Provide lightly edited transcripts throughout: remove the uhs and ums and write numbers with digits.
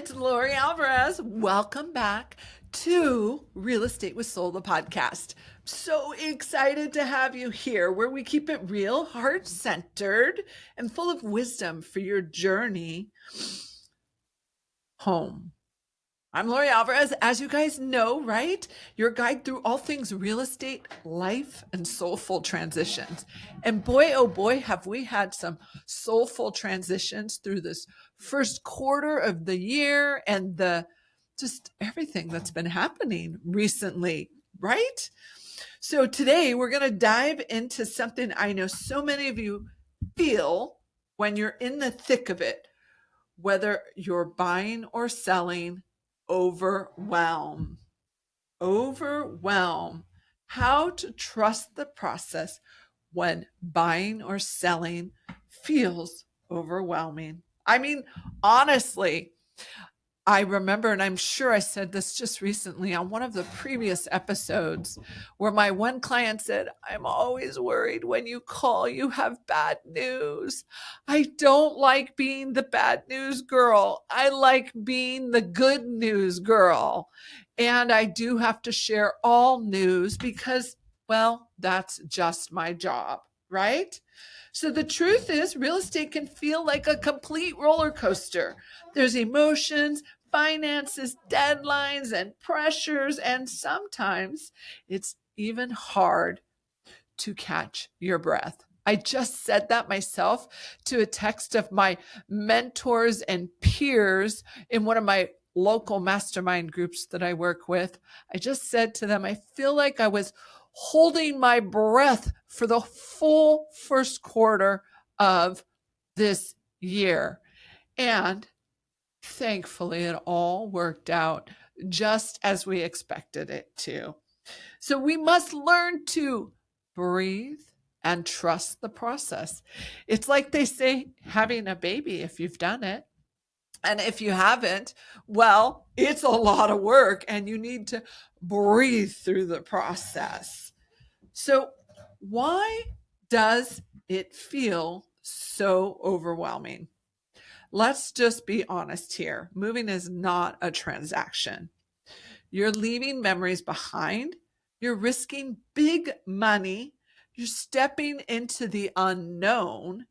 it's Lori Alvarez. Welcome back to Real Estate with Soul, the podcast. So excited to have you here where we keep it real, heart-centered, and full of wisdom for your journey home. I'm Lori Alvarez, as you guys know, right? Your guide through all things real estate, life, and soulful transitions. And boy, oh boy, have we had some soulful transitions through this first quarter of the year and just everything that's been happening recently, right? So today we're going to dive into something I know so many of you feel when you're in the thick of it, whether you're buying or selling. Overwhelm. How to trust the process when buying or selling feels overwhelming. I mean, honestly, I remember, and I'm sure I said this just recently on one of the previous episodes, where my one client said, I'm always worried when you call, you have bad news. I don't like being the bad news girl. I like being the good news girl. And I do have to share all news because, well, that's just my job, right? So the truth is, real estate can feel like a complete roller coaster. There's emotions, finances, deadlines, and pressures, and sometimes it's even hard to catch your breath. I just said that myself to a text of my mentors and peers in one of my local mastermind groups that I work with. I just said to them, I feel like I was holding my breath for the full first quarter of this year. And thankfully, it all worked out just as we expected it to. So we must learn to breathe and trust the process. It's like they say, having a baby, if you've done it. And if you haven't, well, it's a lot of work and you need to breathe through the process. So why does it feel so overwhelming? Let's just be honest here. Moving is not a transaction. You're leaving memories behind. You're risking big money. You're stepping into the unknown.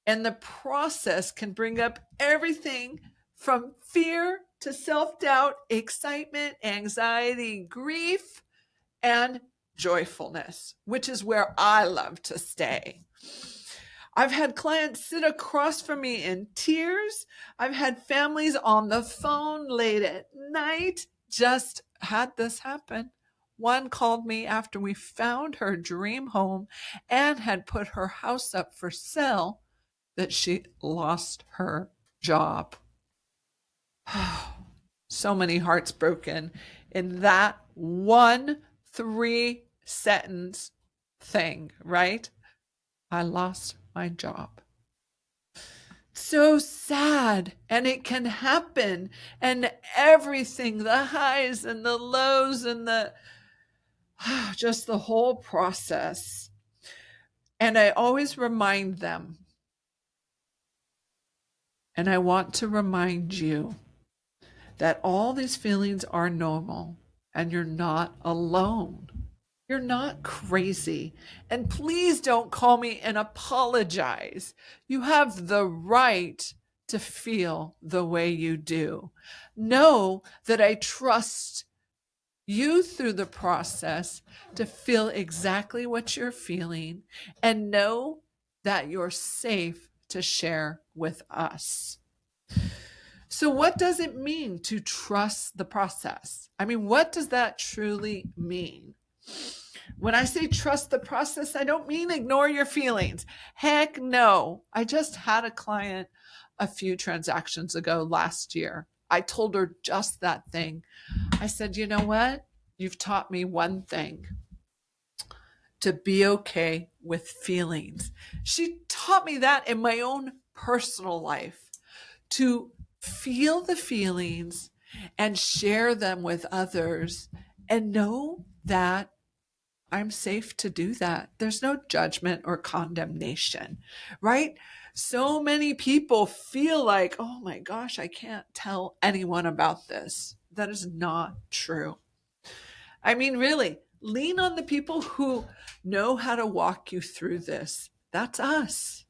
And the process can bring up everything from fear to self-doubt, excitement, anxiety, grief, and joyfulness, which is where I love to stay. I've had clients sit across from me in tears. I've had families on the phone late at night. Just had this happen. One called me after we found her dream home and had put her house up for sale that she lost her job. So many hearts broken in that one 3-sentence thing, right? I lost my job. So sad, and it can happen, and everything, the highs and the lows and just the whole process. And I always remind them, and I want to remind you, that all these feelings are normal and you're not alone. You're not crazy. And please don't call me and apologize. You have the right to feel the way you do. Know that I trust you through the process to feel exactly what you're feeling, and know that you're safe to share with us. So what does it mean to trust the process? I mean, what does that truly mean? When I say trust the process, I don't mean ignore your feelings. Heck no. I just had a client a few transactions ago last year. I told her just that thing. I said, you know what? You've taught me one thing: to be okay with feelings. She taught me that in my own personal life, to feel the feelings and share them with others and know that I'm safe to do that. There's no judgment or condemnation, right? So many people feel like, oh my gosh, I can't tell anyone about this. That is not true. I mean, really, lean on the people who know how to walk you through this. That's us,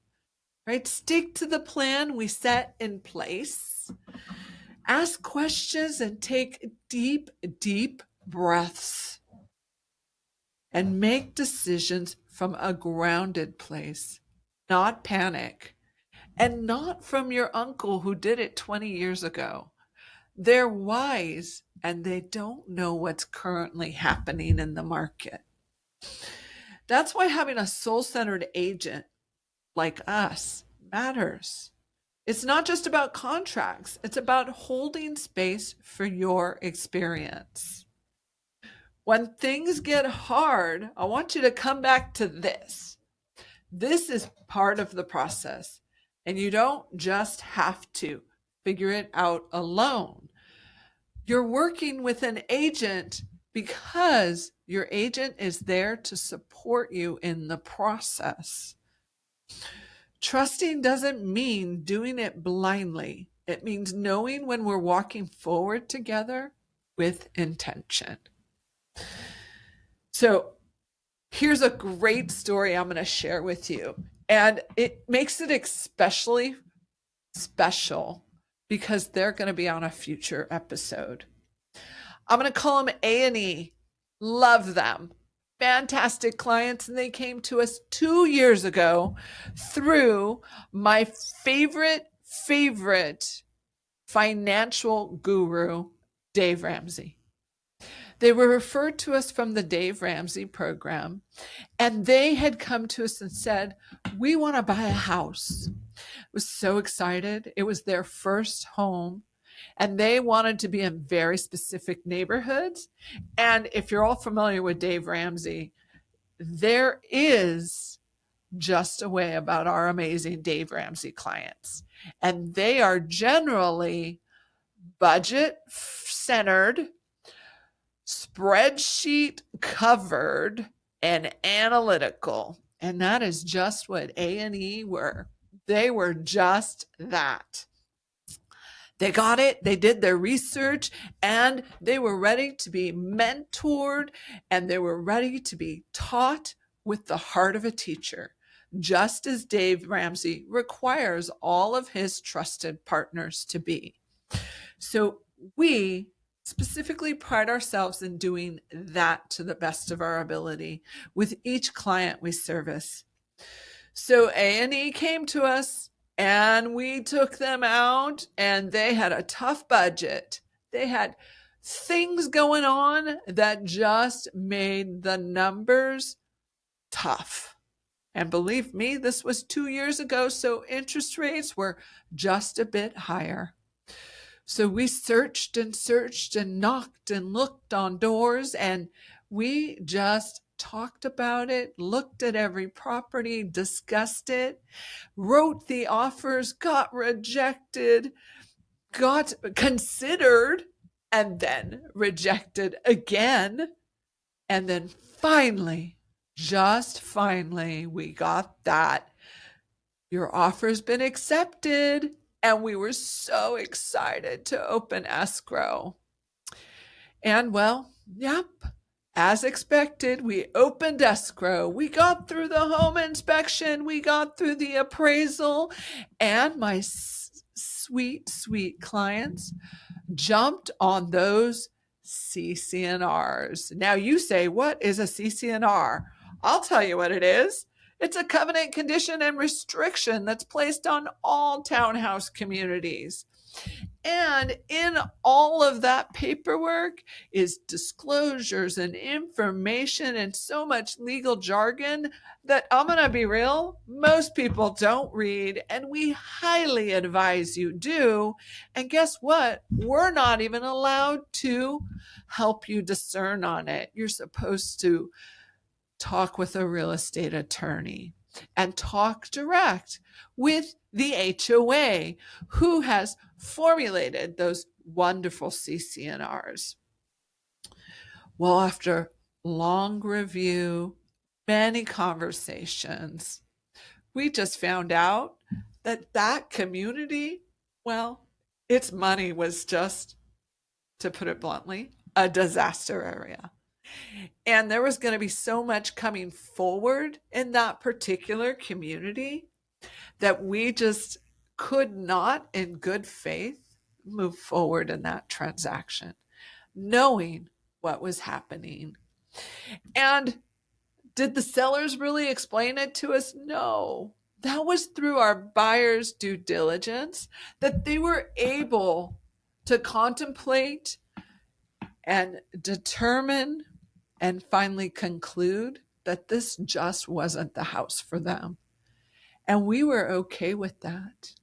right? Stick to the plan we set in place. Ask questions and take deep, deep breaths. And make decisions from a grounded place, not panic, and not from your uncle who did it 20 years ago. They're wise and they don't know what's currently happening in the market. That's why having a soul centered agent like us matters. It's not just about contracts, it's about holding space for your experience. When things get hard, I want you to come back to this. This is part of the process, and you don't just have to figure it out alone. You're working with an agent because your agent is there to support you in the process. Trusting doesn't mean doing it blindly. It means knowing when we're walking forward together with intention. So, here's a great story I'm going to share with you. And it makes it especially special because they're going to be on a future episode. I'm going to call them A&E. Love them. Fantastic clients. And they came to us 2 years ago through my favorite financial guru, Dave Ramsey. They were referred to us from the Dave Ramsey program, and they had come to us and said, we want to buy a house. I was so excited. It was their first home, and they wanted to be in very specific neighborhoods. And if you're all familiar with Dave Ramsey, there is just a way about our amazing Dave Ramsey clients. And they are generally budget centered, spreadsheet covered, and analytical. And that is just what A&E were. They were just that. They got it, they did their research, and they were ready to be mentored, and they were ready to be taught with the heart of a teacher, just as Dave Ramsey requires all of his trusted partners to be. So we specifically pride ourselves in doing that to the best of our ability with each client we service. So A&E came to us and we took them out, and they had a tough budget. They had things going on that just made the numbers tough. And believe me, this was 2 years ago, so interest rates were just a bit higher. So we searched and knocked and looked on doors, and we just talked about it, looked at every property, discussed it, wrote the offers, got rejected, got considered, and then rejected again. And then finally, just finally, we got that. Your offer's been accepted. And we were so excited to open escrow. And well, yep, as expected, we opened escrow. We got through the home inspection. We got through the appraisal. And my sweet clients jumped on those CCNRs. Now you say, what is a CCNR? I'll tell you what it is. It's a covenant, condition, and restriction that's placed on all townhouse communities. And in all of that paperwork is disclosures and information and so much legal jargon that, I'm going to be real, most people don't read, and we highly advise you do. And guess what? We're not even allowed to help you discern on it. You're supposed to talk with a real estate attorney and talk direct with the HOA who has formulated those wonderful CCNRs. Well, after long review, many conversations, we just found out that community, well, its money was just, to put it bluntly, a disaster area. And there was going to be so much coming forward in that particular community that we just could not, in good faith, move forward in that transaction, knowing what was happening. And did the sellers really explain it to us? No. That was through our buyers' due diligence that they were able to contemplate and determine and finally conclude that this just wasn't the house for them. And we were okay with that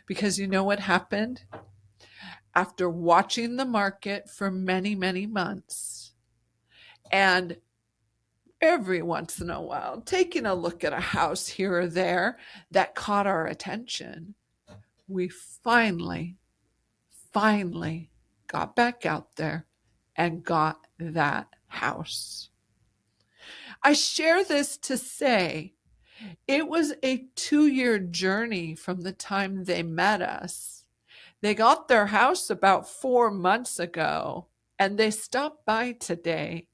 because you know what happened? After watching the market for many, many months and every once in a while taking a look at a house here or there that caught our attention, we finally got back out there and got that house. I share this to say it was a 2-year journey from the time they met us. They got their house about 4 months ago, and they stopped by today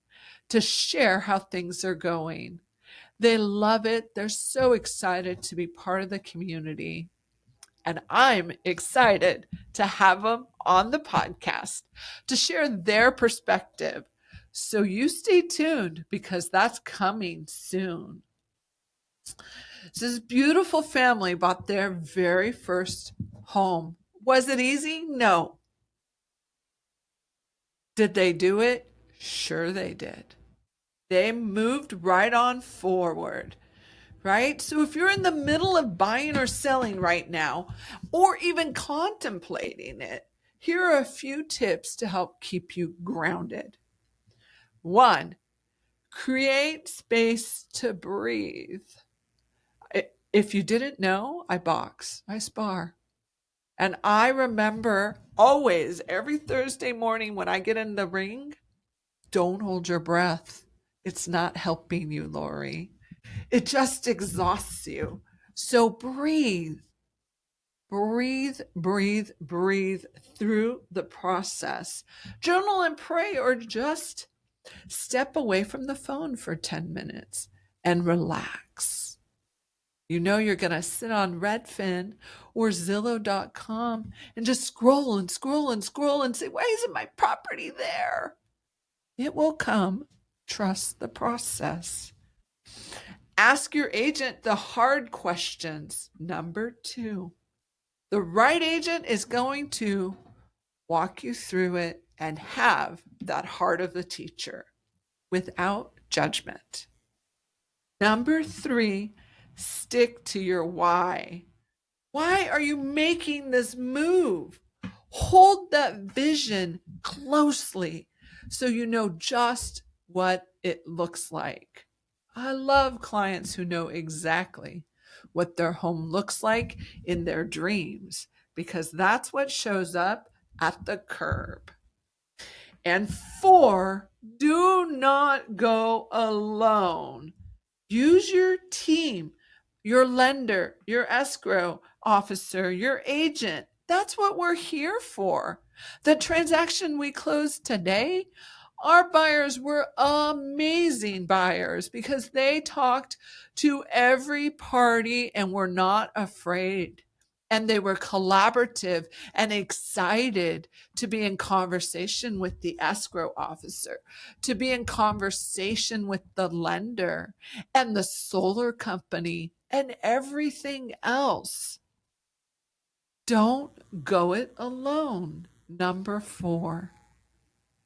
to share how things are going. They love it. They're so excited to be part of the community. And I'm excited to have them on the podcast to share their perspective. So you stay tuned because that's coming soon. So this beautiful family bought their very first home. Was it easy? No. Did they do it? Sure they did. They moved right on forward, right? So if you're in the middle of buying or selling right now, or even contemplating it, here are a few tips to help keep you grounded. 1, create space to breathe. If you didn't know, I box, I spar. And I remember always, every Thursday morning when I get in the ring, don't hold your breath. It's not helping you, Lori. It just exhausts you. So breathe, breathe, breathe, breathe through the process. Journal and pray, or just step away from the phone for 10 minutes and relax. You know you're going to sit on Redfin or Zillow.com and just scroll and scroll and scroll and say, why isn't my property there? It will come. Trust the process. Ask your agent the hard questions. Number 2, the right agent is going to walk you through it and have that heart of the teacher without judgment. Number 3, stick to your why. Why are you making this move? Hold that vision closely so you know just what it looks like. I love clients who know exactly what their home looks like in their dreams because that's what shows up at the curb. And 4, do not go alone. Use your team, your lender, your escrow officer, your agent. That's what we're here for. The transaction we closed today, our buyers were amazing buyers because they talked to every party and were not afraid. And they were collaborative and excited to be in conversation with the escrow officer, to be in conversation with the lender and the solar company and everything else. Don't go it alone. Number 4,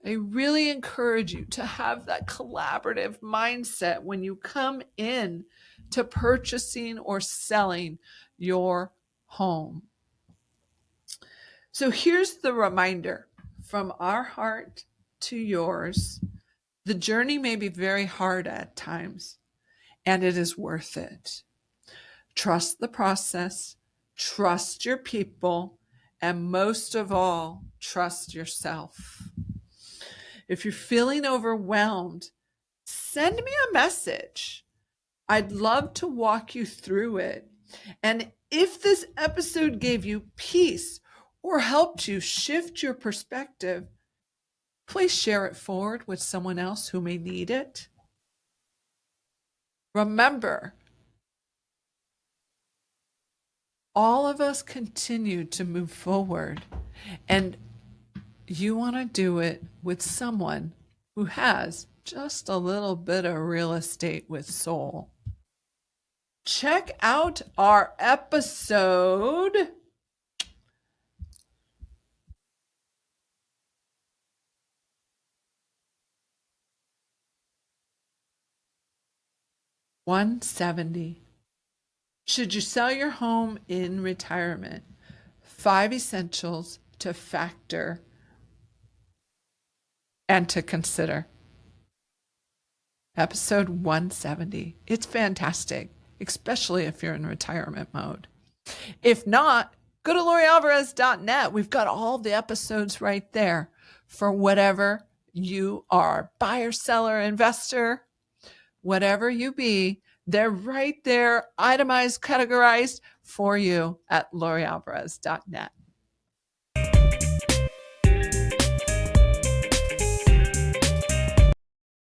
I really encourage you to have that collaborative mindset when you come in to purchasing or selling your home. So here's the reminder from our heart to yours. The journey may be very hard at times, and it is worth it. Trust the process, trust your people, and most of all, trust yourself. If you're feeling overwhelmed, send me a message. I'd love to walk you through it. And if this episode gave you peace or helped you shift your perspective, please share it forward with someone else who may need it. Remember, all of us continue to move forward, and you want to do it with someone who has just a little bit of real estate with soul. Check out our episode 170. Should you sell your home in retirement? 5 essentials to factor and to consider. Episode 170. It's fantastic, especially if you're in retirement mode. If not, go to LoriAlvarez.net. We've got all the episodes right there for whatever you are, buyer, seller, investor, whatever you be. They're right there, itemized, categorized for you at LoriAlvarez.net.